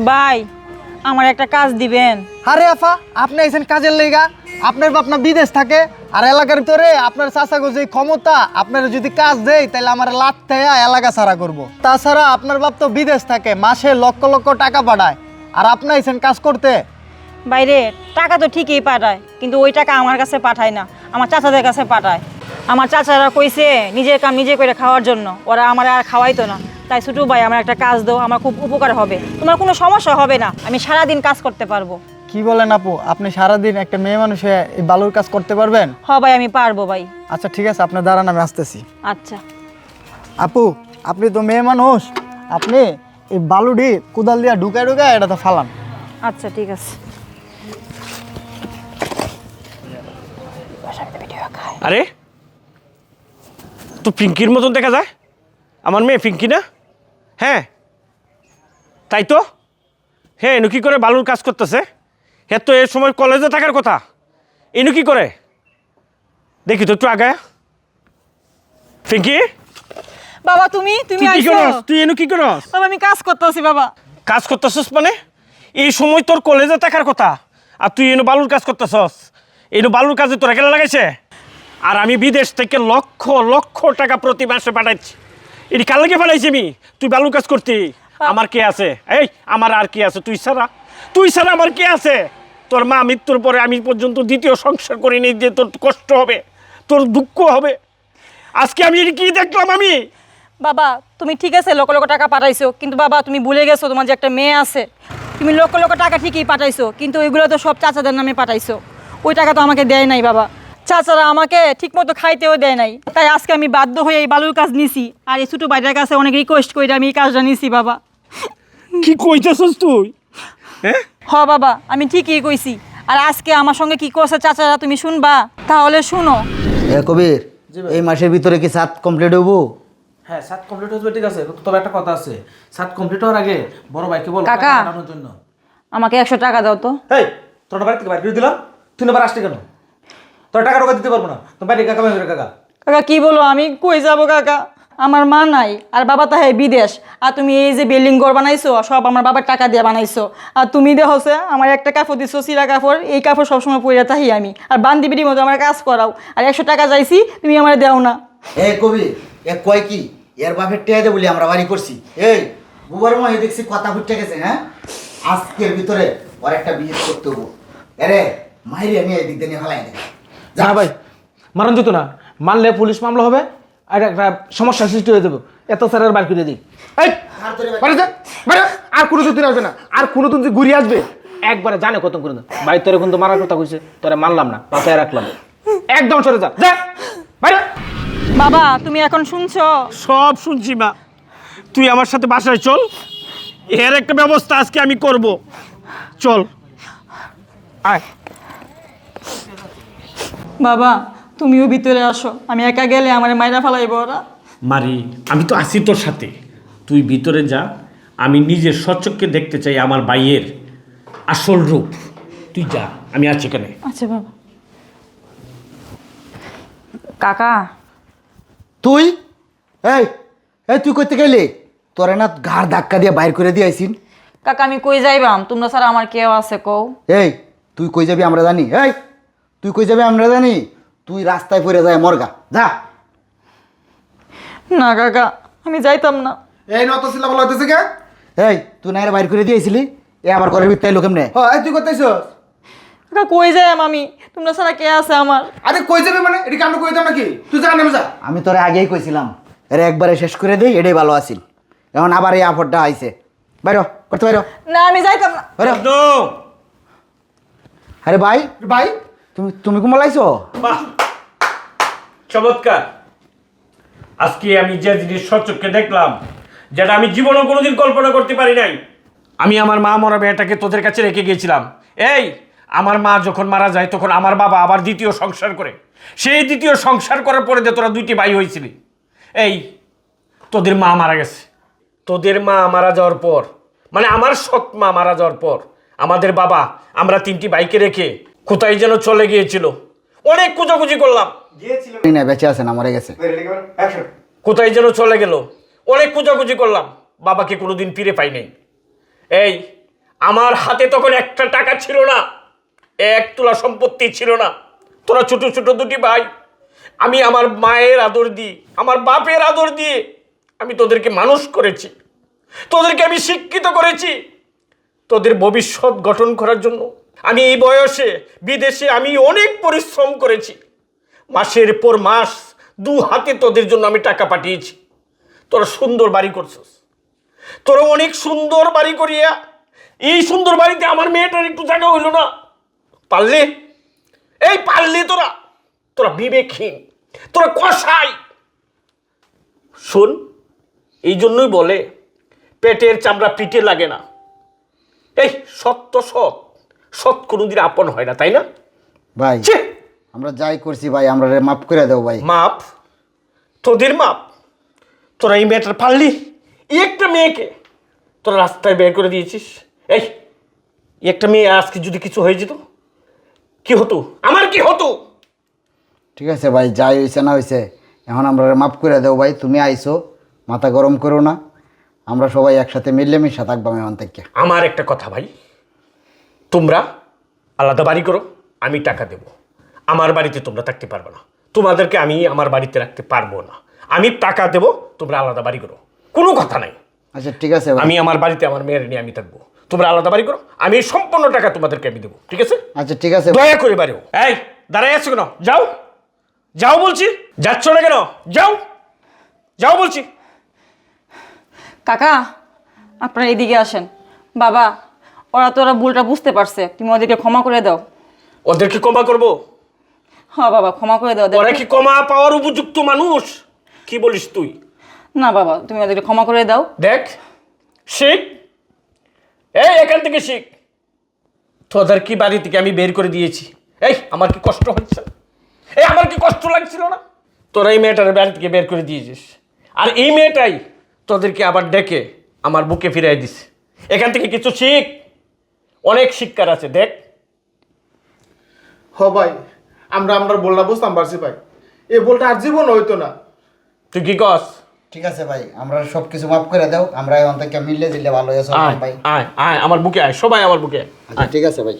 ভাই আমার একটা কাজ দিবেন। আরে আফা, আপনি আইছেন কাজের লেগা? আপনার বাপ না বিদেশ থাকে, আর এলাকার ভিতরে আপনার চাচাগো যে ক্ষমতা, আপনারা যদি কাজ দেয় তাহলে আমার লাত্তে এলাকা ছাড়া করব। তাছাড়া আপনার বাপ তো বিদেশ থাকে, মাসে লক্ষ লক্ষ টাকা পাঠায়, আর আপনি আইছেন কাজ করতে। বাইরে টাকা তো ঠিকই পাঠায়, কিন্তু ওই টাকা আমার কাছে পাঠায় না, আমার চাচাদের কাছে পাঠায়। আমার চাচারা কইছে নিজের কাম নিজে করে খাওয়ার জন্য, ওরা আমার আর খাওয়াইতো না। তাই ছোটো ভাই আমার একটা কাজ দাও, আমার খুব উপকার হবে, তোমার কোনো সমস্যা হবে না, আমি সারাদিন কাজ করতে পারবো। কি বলেন আপু, আপনি সারাদিন একটা মেয়ে মানুষে এই বালুর কাজ করতে পারবেন? হ ভাই, আমি পারবো ভাই। আচ্ছা ঠিক আছে, আপনার দাঁড়ান, আমি আসতেছি। আচ্ছা। আপু, আপনি তো মেয়ে মানুষ, আপনি এই বালুটি কোদাল দিয়া ঢুকায় ঢুকায় এটা তো ফালান। আচ্ছা ঠিক আছে। আরে তো পিঙ্কির মতন দেখা যায়, আমার মেয়ে পিঙ্কি না? হ্যাঁ তাই তো। হ্যাঁ, এনু কি করে বালুর কাজ করতেছে? হ্যাঁ, তো এর সময় কলেজে থাকার কথা, এনু কি করে? দেখি তো একটু আগে। পিঙ্কি, বাবা তুমি তুমি তুই কি আইছো? করস? তুই এনু কি করস? বাবা আমি কাজ করতেছি বাবা। কাজ করতেছস মানে? এই সময় তোর কলেজে থাকার কথা, আর তুই এনু বালুর কাজ করতেছস? এনু বালুর কাজে তোরা কেন লাগাইছে? আর আমি বিদেশ থেকে লক্ষ লক্ষ টাকা প্রতি মাসে পাঠাচ্ছি, এটি কার লাগে পাঠাইছি আমি? তুই বালুর কাজ করতি? আমার কে আছে? এই আমার আর কি আছে? তুই ছাড়া আমার কে আছে? তোর মা মৃত্যুর পরে আমি পর্যন্ত দ্বিতীয় সংসার করিনি, যে তোর কষ্ট হবে, তোর দুঃখ হবে। আজকে আমি কি দেখলাম আমি? বাবা তুমি ঠিক আছে লক্ষ লক্ষ টাকা পাঠাইছো, কিন্তু বাবা তুমি ভুলে গেছো তোমার যে একটা মেয়ে আছে। তুমি লক্ষ লক্ষ টাকা ঠিকই পাঠাইছো, কিন্তু ওইগুলো তো সব চাচাদের নামে পাঠাইছো। ওই টাকা তো আমাকে দেয় নাই বাবা, চাচারা আমাকে ঠিকমতো খাইতেও দেয় নাই। তাই আজকে আমি বাধ্য হয়ে এই বালুর কাজ নিছি, আর এই ছোটো ভাইটার কাছে অনেক রিকোয়েস্ট করে আমি এই কাজটা নিছি বাবা। কি কইতেছস তুই? হ্যাঁ হ বাবা, আমি ঠিকই কইছি। আর আজকে আমার সঙ্গে কি করছে চাচারা তুমি শুনবা? তাহলে শুনো। কবির, এই মাসের ভিতরে কি সাত কমপ্লিট হবো? হ্যাঁ, 7 কমপ্লিট হয়ে যাবে, ঠিক আছে। তবে একটা কথা আছে, 7 কমপ্লিট হওয়ার আগে বড় ভাইকে বল কাকা। পাঠানোর জন্য। আমাকে 100 টাকা দাও তো। এই, তোর বাড়ি থেকে বাইরে করে দিলাম, তুই না আসলি কেন? তোর টাকা টাকা দিতে পারবো না, তোর বাইরে কাকা বাইরে কাকা। কাকা কি বলো, আমি কই যাব কাকা? আমার মা নাই, আর বাবা তো হ্যাঁ বিদেশ। আর তুমি এই যে বিল্ডিং ঘর বানাইছো সব আমার বাবার টাকা দিয়ে বানাইছো। আর তুমি দেখছে আমার একটা কাপড় দিছো, চিরা কাপড়, এই কাপড় সবসময় পরে থাকি আমি। আর বান্দিবিটির মতো আমার কাজ করাও, আর 100 টাকা চাইছি তুমি আমার দেও না। কবির, কয় কি এর বাপের টেয়া দে বলি আমরা বাড়ি করছি। এই বুবার মা দেখছি কথা ফুটে গেছে। হ্যাঁ, আজকের ভিতরে ওর একটা বিয়ে করতে হবো। আরে মাইরি আমি এদিক দিয়ে নিয়ে ফেলাই দেয়। যা ভাই, মারণ যেত না, মারলে পুলিশ মামলা হবে, আর একটা সমস্যার সৃষ্টি হয়ে যাবে। এত স্যারের বার করে দিই। এই বাড়ি যা, বাড়ি যা। আর কোনো দিন আসবে না, আর কোনো দিন ঘুরে আসবে একবারে জানে কত করে। ভাই তোরে কিন্তু মারার কথা কইছে, তোরে মানলাম না, বাসায় রাখলাম, একদম সরে যা, যা বাইরে। বাবা তুমি এখন শুনছো? সব শুনছি মা, তুই আমার সাথে বাসায় চল, এর একটা ব্যবস্থা আজকে আমি করব। চল আয়। বাবা তুমিও ভিতরে আসো, আমি একা গেলে আমার মাইরা ফেলাইব ওরা। মারি, আমি তো আছি তোর সাথে, তুই ভিতরে যা। আমি নিজের স্বচক্ষে দেখতে চাই আমার ভাইয়ের আসল রূপ। তুই যা, আমি আছি এখানে। আচ্ছা বাবা। কাকা তুই এই এই তুই কইতে গেলে তোরে না ঘাড় ধাক্কা দিয়ে বাইর করে দিয়ে আইসিন। কাকা আমি কই যাইবাম, তোমরা ছাড়া আমার কেউ আছে কও? এই তুই কই যাবি আমরা জানি? এই তুই কই যাবি আমরা জানি? তুই রাস্তায় পড়ে যায় মরগা, যা। না কাকা আমি যাইতাম না। এই নত ছিলা বলা হইতেছে কে? এই তুই না এর বাইর করে দিয়েছিলি, এ আবার ঘরের ভিতরে লোক এমনে। এই তুই করতেছস? কাকা কই যাইম আমি, তোমরা ছাড়া কে আছে আমার? আরে কই যাবে মানে? এটা কি আমরা কইতাম নাকি? তুই যা নামে যা। আমি তোরে আগেই কইছিলাম এর একবারে শেষ করে দেই, এটাই ভালো আছিল। এখন আবার এই আফরটা আইছে, বাইরো করতে বাইরো। না আমি যাইতাম না। বাইরো। একদম। আরে ভাই, ভাই তুমি তুমি কুমলাইছো? বাহ, চমৎকার। আজকে আমি যে জিনিস স্বচক্ষে দেখলাম, যেটা আমি জীবনেও কোনোদিন কল্পনা করতে পারি নাই। আমি আমার মা মরা মেয়েটাকে তোদের কাছে রেখে গিয়েছিলাম। এই আমার মা যখন মারা যায় তখন আমার বাবা আবার দ্বিতীয় সংসার করে, সেই দ্বিতীয় সংসার করার পরে যে তোরা 2টি ভাই হয়েছিলি, এই তোদের মা মারা গেছে। তোদের মা মারা যাওয়ার পর, মানে আমার সৎ মা মারা যাওয়ার পর আমাদের বাবা আমরা 3টি ভাইকে রেখে কোথায় যেন চলে গিয়েছিল। অনেক খোঁজাখুঁজি করলাম, না বেঁচে আছে না মরে গেছে? কোথায় যেন চলে গেল। অনেক খোঁজাখুঁজি করলাম, বাবাকে কোনোদিন ফিরে পাই নাই। এই আমার হাতে তখন একটা টাকা ছিল না, 1 তোলা সম্পত্তি ছিল না। তোরা ছোট ছোট দুটি ভাই, আমি আমার মায়ের আদর দিয়ে, আমার বাপের আদর দিয়ে আমি তোদেরকে মানুষ করেছি, তোদেরকে আমি শিক্ষিত করেছি। তোদের ভবিষ্যৎ গঠন করার জন্য আমি এই বয়সে বিদেশে আমি অনেক পরিশ্রম করেছি। মাসের পর মাস 2 হাতে তোদের জন্য আমি টাকা পাঠিয়েছি। তোরা সুন্দর বাড়ি করছিস, তোরা অনেক সুন্দর বাড়ি করিয়া এই সুন্দর বাড়িতে আমার মেয়েটার একটু জায়গা হইল না। পারলে, এই পারলে তোরা, তোরা বিবেকহীন, তোরা কষাই। শোন, এই জন্যই বলে পেটের চামড়া পিঠে লাগে না। এই সত্য সৎ, সৎ কোনোদিন আপন হয় না, তাই না? ভাই ছে! আমরা যাই করছি ভাই, আমরা মাফ করে দাও ভাই। মাপ? তোদের মাপ? তোরা এই মেয়েটার পারলি? এই একটা মেয়েকে তোরা রাস্তায় বের করে দিয়েছিস। এই একটা মেয়ে আজকে যদি কিছু হয়ে যেত, কি হতো? আমার কি হতো? ঠিক আছে ভাই, যাই হয়েছে না হয়েছে, এখন আমরা মাফ করে দাও ভাই। তুমি আইছো, মাথা গরম করো না, আমরা সবাই একসাথে মিলেমিশে থাকবো এখন থেকে। আমার একটা কথা ভাই, তোমরা আলাদা বাড়ি করো, আমি টাকা দেব। আমার বাড়িতে তোমরা থাকতে পারবে না, তোমাদেরকে আমি আমার বাড়িতে রাখতে পারবো না। আমি টাকা দেব, তোমরা আলাদা বাড়ি করো, কোনো কথা নাই। আচ্ছা ঠিক আছে ভাই। আমি আমার বাড়িতে আমার মেয়ের নিয়ে আমি থাকবো, তোমরা আলাদা বাড়ি করো, আমি সম্পূর্ণ টাকা তোমাদেরকে আমি দেবো, ঠিক আছে? আচ্ছা ঠিক আছে। দয়া করে বাড়িও। এই দাঁড়াই আছো কেন? যাও, যাও বলছি। যাচ্ছ না কেন? যাও, যাও বলছি। কাকা, আপনারা এদিকে আসেন। বাবা, ওরা তো ওরা ভুলটা বুঝতে পারছে, তুমি ওদেরকে ক্ষমা করে দাও। ওদেরকে ক্ষমা করবো? হ্যাঁ বাবা, ক্ষমা করে দাও। ওরা কি ক্ষমা পাওয়ার উপযুক্ত মানুষ? কি বলিস তুই? না বাবা, তুমি ওদেরকে ক্ষমা করে দাও। দেখ, শিখ, এই এখান থেকে শিখ। তোদের কি বাড়ি থেকে আমি বের করে দিয়েছি? এই আমার কি কষ্ট হচ্ছে? এই আমার কি কষ্ট লাগছিল না? তোরা এই মেয়েটার বাড়ি থেকে বের করে দিয়েছিস, আর এই মেয়েটাই তোদেরকে আবার ডেকে আমার বুকে ফিরাই দিছে। এখান থেকে কিছু শিখ, অনেক শিক্ষার আছে। দেখ, হ ভাই, আমরা বললা বুঝতাম পারছি ভাই, এই বলটা আর জীবন হইতো না। তুই কি কস? ঠিক আছে ভাই, আমরা সব কিছু মাফ করে দাও, আমরা এখন থেকে মিললে দিলে ভালো হয়েছে আয় ভাই। আয় আয়, আমার বুকে আয়, সবাই আমার বুকে আয়। আচ্ছা ঠিক আছে ভাই।